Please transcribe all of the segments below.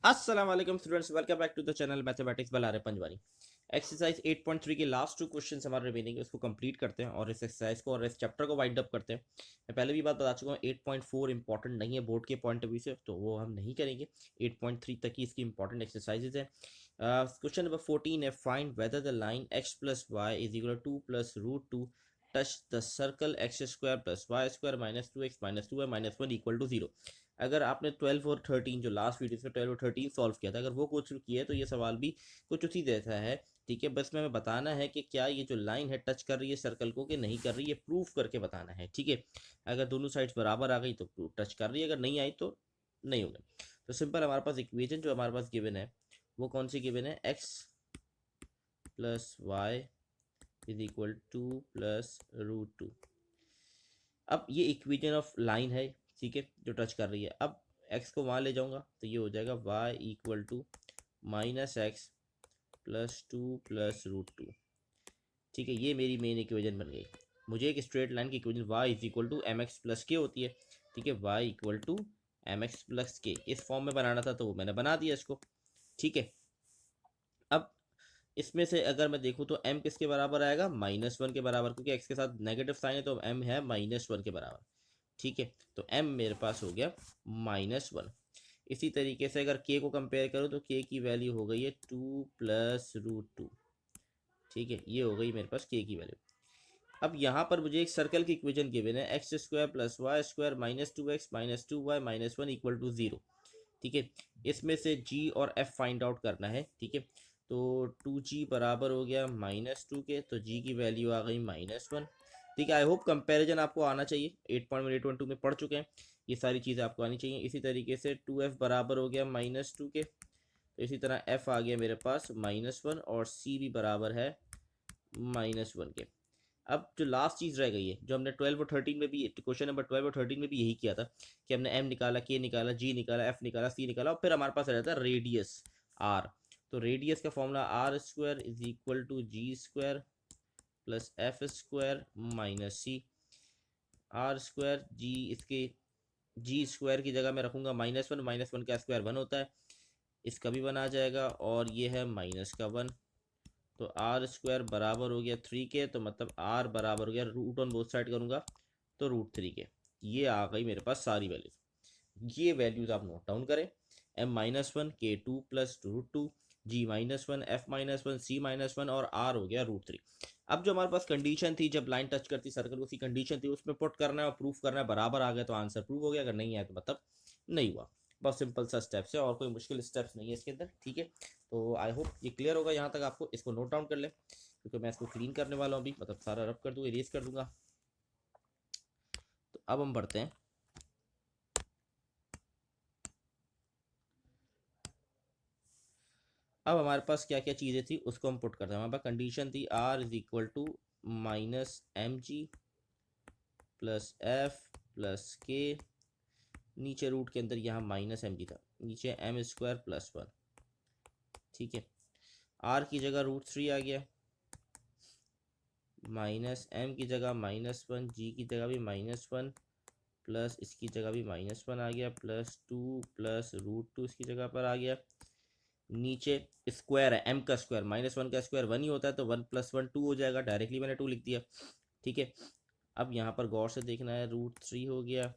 अस्सलाम वालेकुम students, welcome back to the channel mathematics Balare Panjwani. Exercise 8.3 के लास्ट टू क्वेश्चंस हमारे रिमेनिंग है, उसको कंप्लीट करते हैं और इस एक्सरसाइज को और इस चैप्टर को वाइंड अप करते हैं। मैं पहले भी बात बता चुका हूँ, 8.4 इंपॉर्टेंट नहीं है बोर्ड के पॉइंट ऑफ व्यू से, तो वो हम नहीं करेंगे। 8.3 तक ही इसकी इंपॉर्टेंट एक्सरसाइजेज है। क्वेश्चन नंबर 14 है, find whether the line x plus y is equal to plus root two touch the circle x square plus Y square minus two x minus two y minus one equal to zero. अगर आपने 12 और 13 जो last video में 12 और 13 solve किया था, अगर वो कुछ किया है तो ये सवाल भी कुछ उसी जैसा है। ठीक है, बस में हमें बताना है कि क्या ये जो लाइन है टच कर रही है सर्कल को कि नहीं कर रही है, प्रूफ करके बताना है। ठीक है, अगर दोनों साइड्स बराबर आ गई तो टच कर रही है, अगर नहीं आई तो नहीं होगा। तो सिंपल हमारे पास इक्वेशन जो हमारे पास गिवन है वो कौन सी गिवन है, x plus y is equal to plus root two. अब ये इक्वेशन ऑफ लाइन है, ठीक है, जो टच कर रही है। अब एक्स को वहाँ ले जाऊंगा तो ये हो जाएगा y equal to minus x plus two plus root two. ठीक है, ये मेरी मेन इक्वेशन बन गई। मुझे एक स्ट्रेट लाइन की equation y is equal to m x plus k होती है। ठीक है, y equal to m x plus k इस फॉर्म में बनाना था तो वो मैंने बना दिया इसको। ठीक है, अब इसमें से अगर मैं देखूँ तो m किसके बराबर आएगा, माइनस वन के बराबर, क्योंकि x के साथ नेगेटिव साइन है तो m है माइनस वन के बराबर। ठीक है, तो m मेरे पास हो गया माइनस वन। इसी तरीके से अगर k को कंपेयर करूँ तो k की वैल्यू हो गई है टू प्लस रूट टू। ठीक है, ये हो गई मेरे पास k की वैल्यू। अब यहाँ पर मुझे एक सर्कल की इक्वेशन गिवन है, x square plus Y square minus two x minus two y minus one equal to zero. ठीक है, इसमें से g और f फाइंड आउट करना है। ठीक है, तो 2g बराबर हो गया माइनस टू के, तो g की वैल्यू आ गई माइनस वन। ठीक है, आई होप कंपैरिजन आपको आना चाहिए, 8.812 में पढ़ चुके हैं, ये सारी चीज़ें आपको आनी चाहिए। इसी तरीके से 2f बराबर हो गया माइनस टू के, तो इसी तरह f आ गया मेरे पास माइनस वन और c भी बराबर है माइनस वन के। अब जो लास्ट चीज़ रह गई है, जो हमने 12 और 13 में भी, क्वेश्चन नंबर 12 और 13 में भी यही किया था कि हमने m निकाला, k निकाला, g निकाला, f निकाला, c निकाला और फिर हमारे पास रहता है रेडियस r। तो रेडियस का formula R square is equal to G square plus F square minus C. R square G, इसके जी स्क्वायर की जगह मैं रखूंगा माइनस वन का स्क्वायर वन होता है, इसका भी वन आ जाएगा और ये है माइनस का वन। तो आर स्क्वायर बराबर हो गया थ्री के, तो मतलब आर बराबर हो गया, रूट ऑन बोथ साइड करूंगा तो रूट थ्री के। ये आ गई मेरे पास सारी वैल्यूज। ये वैल्यूज आप नोट डाउन करें, M minus one, K two plus root two, G minus one, F minus one, C minus one और आर हो गया रूट थ्री। अब जो हमारे पास कंडीशन थी जब लाइन टच करती सर्कल, उसी कंडीशन थी उसमें पुट करना है और प्रूफ करना है। बराबर आ गया तो आंसर प्रूव हो गया, अगर नहीं आया तो मतलब नहीं हुआ। बहुत सिंपल सा स्टेप्स है और कोई मुश्किल स्टेप्स नहीं है इसके अंदर। ठीक है, तो आई होप ये क्लियर होगा यहाँ तक आपको। इसको नोट डाउन कर ले, क्योंकि मैं इसको क्लीन करने वाला हूँ अभी, मतलब सारा रब कर दूंगा, इरेज कर दूंगा। तो अब हम बढ़ते हैं। अब हमारे पास क्या क्या चीज़ें थी उसको हम पुट करते हैं। हमारे पास कंडीशन थी r is equal to minus m g plus f plus k, नीचे रूट के अंदर यहाँ माइनस एम जी था, नीचे एम स्क्वायर प्लस वन। ठीक है, आर की जगह रूट थ्री आ गया, माइनस एम की जगह माइनस वन, जी की जगह भी माइनस वन, प्लस इसकी जगह भी माइनस वन आ गया, plus two plus root two इसकी जगह पर आ गया। नीचे स्क्वायर है, एम का स्क्वायर, माइनस वन का स्क्वायर वन ही होता है, तो वन प्लस वन टू हो जाएगा, डायरेक्टली मैंने टू लिख दिया। ठीक है, अब यहाँ पर गौर से देखना है, रूट थ्री हो गया,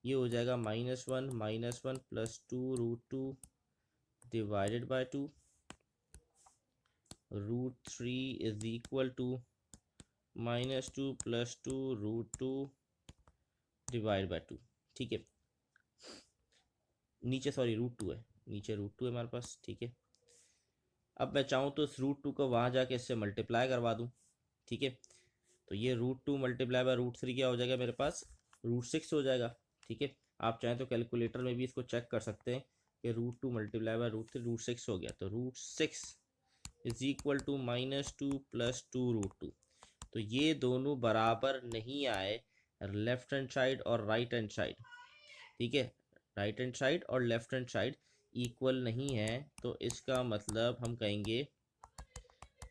ये हो जाएगा minus one plus two root two divided by two, root three is equal to minus two plus two root two divide by two. ठीक है, नीचे सॉरी रूट टू है, नीचे रूट टू है हमारे पास। ठीक है, अब मैं चाहूँ तो इस रूट टू को वहाँ जाके इससे मल्टीप्लाई करवा दूँ। ठीक है, तो ये root two multiply by root three क्या हो जाएगा मेरे पास, रूट सिक्स हो जाएगा। ठीक है, आप चाहें तो कैलकुलेटर में भी इसको चेक कर सकते हैं कि root two multiply by root three, root six हो गया, तो root six is equal to minus two plus two root two. तो ये दोनों बराबर नहीं आए, लेफ्ट हैंड साइड और राइट हैंड साइड। ठीक है, राइट हैंड साइड और लेफ्ट हैंड साइड इक्वल नहीं है, तो इसका मतलब हम कहेंगे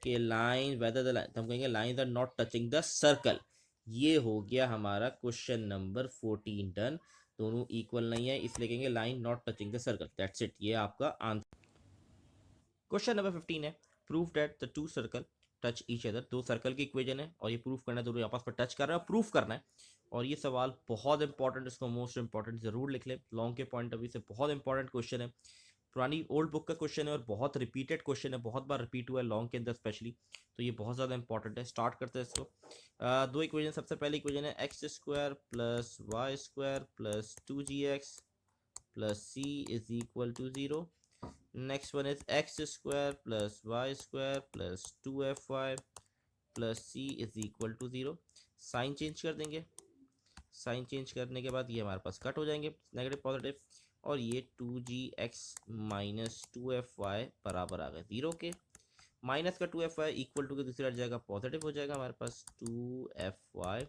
कि लाइन वेदर द लाइन, हम कहेंगे lines are not touching the circle. ये हो गया हमारा क्वेश्चन नंबर 14 डन। दोनों इक्वल नहीं है, इसलिए कहेंगे line not touching the circle. That's it, ये आपका आंसर। क्वेश्चन नंबर 15 है, prove that the two circle touch each other. दो सर्कल की इक्वेशन है और ये प्रूफ करना है दोनों आपस में टच कर रहे हैं, प्रूफ करना है। और ये सवाल बहुत इंपॉर्टेंट, इसको मोस्ट इंपॉर्टेंट जरूर लिख ले, लॉन्ग के पॉइंट ऑफ व्यू से बहुत इंपॉर्टेंट क्वेश्चन है। पुरानी ओल्ड बुक का क्वेश्चन है और बहुत रिपीटेड क्वेश्चन है, बहुत बार रिपीट हुआ है लॉन्ग के अंदर स्पेशली, तो ये बहुत ज़्यादा इंपॉर्टेंट है। स्टार्ट करते हैं इसको। दो इक्वेशन, सबसे पहली इक्वेशन है x square plus Y square plus 2gx plus C is equal to 0। Next one is x square plus Y square plus 2fy plus C is equal to 0। Sign change कर देंगे, sign change करने के बाद ये हमारे पास cut हो जाएंगे, negative positive, और ये 2gx माइनस 2fy बराबर आ गए 0 के। माइनस का 2fy इक्वल टू के दूसरी हट जाएगा, पॉजिटिव हो जाएगा हमारे पास 2fy,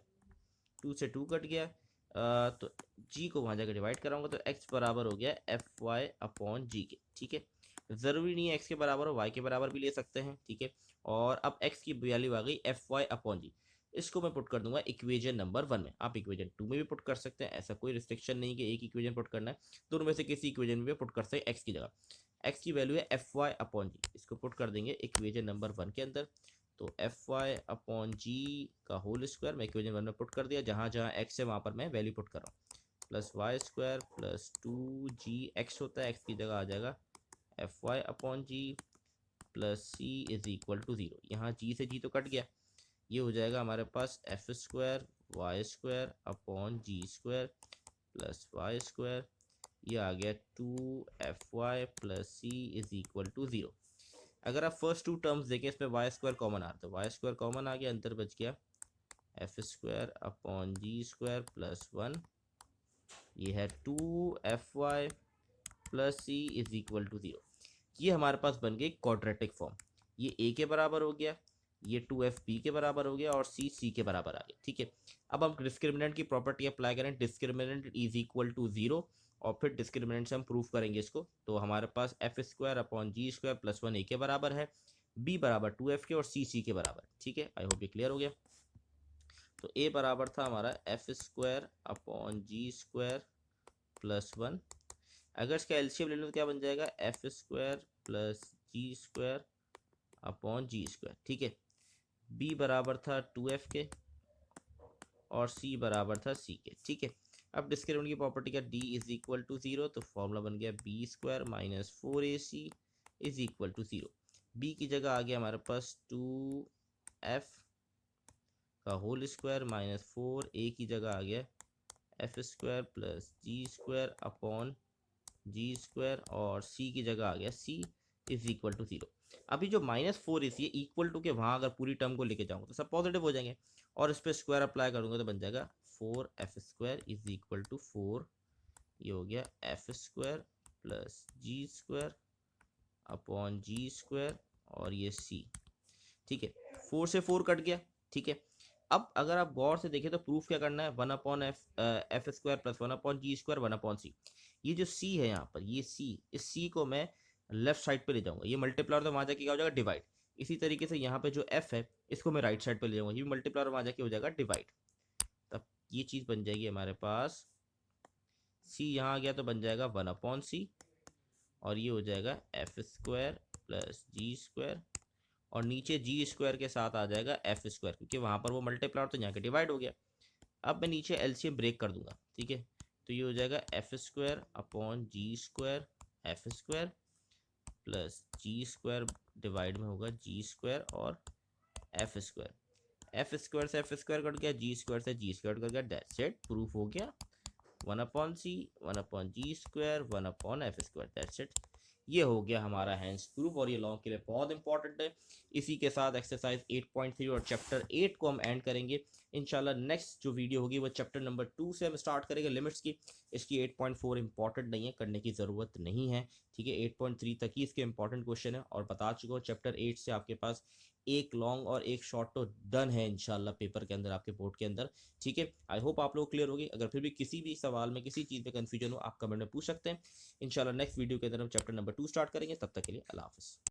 2 से 2 कट गया, तो g को वहाँ जाकर डिवाइड कराऊंगा तो x बराबर हो गया fy अपॉन g के। ठीक है, ज़रूरी नहीं है x के बराबर हो, y के बराबर भी ले सकते हैं। ठीक है, और अब x की वैल्यू आ गई fy अपॉन g, इसको मैं पुट कर दूंगा इक्वेशन नंबर 1 में। आप इक्वेशन 2 में भी पुट कर सकते हैं, ऐसा कोई रिस्ट्रिक्शन नहीं कि एक इक्वेशन पुट करना है, दोनों में से किसी इक्वेशन में भी पुट कर सकते हैं x की जगह। x की वैल्यू है fy अपॉन g, इसको पुट कर देंगे इक्वेशन नंबर 1 के अंदर। तो fy अपॉन g का होल स्क्वायर मैं इक्वेशन 1 में पुट कर दिया, जहाँ जहाँ x है वहाँ पर मैं वैल्यू पुट कर रहा हूँ, plus Y square plus 2gx होता है, x की जगह आ जाएगा fy upon g plus C is equal to 0। यहाँ g से g तो कट गया, ये हो जाएगा हमारे पास F square Y square upon जी स्क्वायर प्लस वाई स्क्वायर, ये आ गया 2fy plus C is equal to 0। अगर आप फर्स्ट टू टर्म्स देखें, इसमें वाई स्क्वायर कॉमन आ रहा, तो वाई स्क्वायर कॉमन आ गया, अंतर बच गया एफ स्क्वायर अपॉन जी स्क्वायर प्लस 1, ये है 2fy plus C is equal to 0। ये हमारे पास बन गई क्वाड्रेटिक फॉर्म, ये a के बराबर हो गया, ये 2f b के बराबर हो गया और c के बराबर आ गया। ठीक है, अब हम डिस्क्रिमिनेंट की प्रॉपर्टी अप्लाई करें, डिस्क्रिमिनेंट इज इक्वल टू 0, और फिर डिस्क्रिमिनेंट से हम प्रूफ करेंगे इसको। तो हमारे पास F square upon ji square plus 1 a के बराबर है, b बराबर 2f के और c के बराबर। ठीक है, आई होप ये क्लियर हो गया। तो a बराबर था हमारा एफ स्क्वायर अपॉन जी स्क्वायर प्लस 1, अगर इसका एलसीएम ले लो तो क्या बन जाएगा, f square plus g square upon जी स्क्वायर। ठीक है, b बराबर था 2f के और c बराबर था c के। ठीक है, अब डिस्क्रिमिनेंट की प्रॉपर्टी का d इज इक्वल टू 0, तो फॉर्मूला बन गया b square minus 4ac is equal to 0। b की जगह आ गया हमारे पास 2f का होल स्क्वायर माइनस 4a की जगह आ गया f square plus g square upon जी स्क्वायर, और c की जगह आ गया c इज इक्वल टू 0। अभी जो -4 इसी इक्वल टू के वहाँ अगर पूरी टर्म को लेके जाऊँगा तो सब पॉजिटिव हो जाएंगे, और इस पर स्क्वायर अप्लाई करूँगा तो बन जाएगा 4f square is equal to 4, ये हो गया f square plus g square upon जी स्क्वायर और ये c। ठीक है, 4 से 4 कट गया। ठीक है, अब अगर आप गौर से देखें तो प्रूफ क्या करना है, 1 upon F square plus 1 upon जी स्क्वायर 1 अपॉन सी। ये जो c है यहाँ पर, ये c, इस c को मैं लेफ्ट साइड पे ले जाऊंगा, ये मल्टीप्लायर तो वहाँ जाके क्या हो जाएगा, डिवाइड। इसी तरीके से यहाँ पे जो f है इसको मैं राइट साइड पे ले जाऊंगा, ये भी मल्टीप्लायर वहाँ जाके हो जाएगा डिवाइड। तब ये चीज़ बन जाएगी हमारे पास, c यहाँ आ गया तो बन जाएगा 1 अपॉन सी, और ये हो जाएगा f square plus g square, और नीचे जी स्क्वायर के साथ आ जाएगा एफ स्क्वायर, क्योंकि वहाँ पर वो मल्टीप्लायर तो यहाँ के डिवाइड हो गया। अब मैं नीचे एलसीएम ब्रेक कर दूंगा। ठीक है, तो ये हो जाएगा एफ स्क्वायर अपॉन जी square f square plus g square divide में होगा जी स्क्वायर और एफ स्क्वायर, एफ स्क्वायर से एफ स्क्वायर कट गया, जी स्क्वायर से जी स्क्वायर कट गया। दैट्स इट, प्रूफ हो गया 1 upon c 1 upon ji square 1 upon F square. That's it, ये हो गया हमारा हैंड्स प्रूफ, और ये लॉन्ग के लिए बहुत इंपॉर्टेंट है। इसी के साथ एक्सरसाइज 8.3 और चैप्टर 8 को हम एंड करेंगे इंशाल्लाह। नेक्स्ट जो वीडियो होगी वो चैप्टर नंबर 2 से हम स्टार्ट करेंगे, लिमिट्स की। इसकी 8.4 इंपॉर्टेंट नहीं है, करने की ज़रूरत नहीं है। ठीक है, 8.3 तक ही इसके इंपॉर्टेंट क्वेश्चन है, और बता चुका हूँ चैप्टर 8 से आपके पास एक लॉन्ग और एक शॉर्ट तो डन है इंशाल्लाह पेपर के अंदर, आपके बोर्ड के अंदर। ठीक है, आई होप आप लोग क्लियर होगी। अगर फिर भी किसी भी सवाल में किसी चीज़ में कन्फ्यूजन हो, आप कमेंट में पूछ सकते हैं। इंशाल्लाह नेक्स्ट वीडियो के अंदर हम चैप्टर नंबर 2 स्टार्ट करेंगे। तब तक के लिए अल्लाह हाफिज़।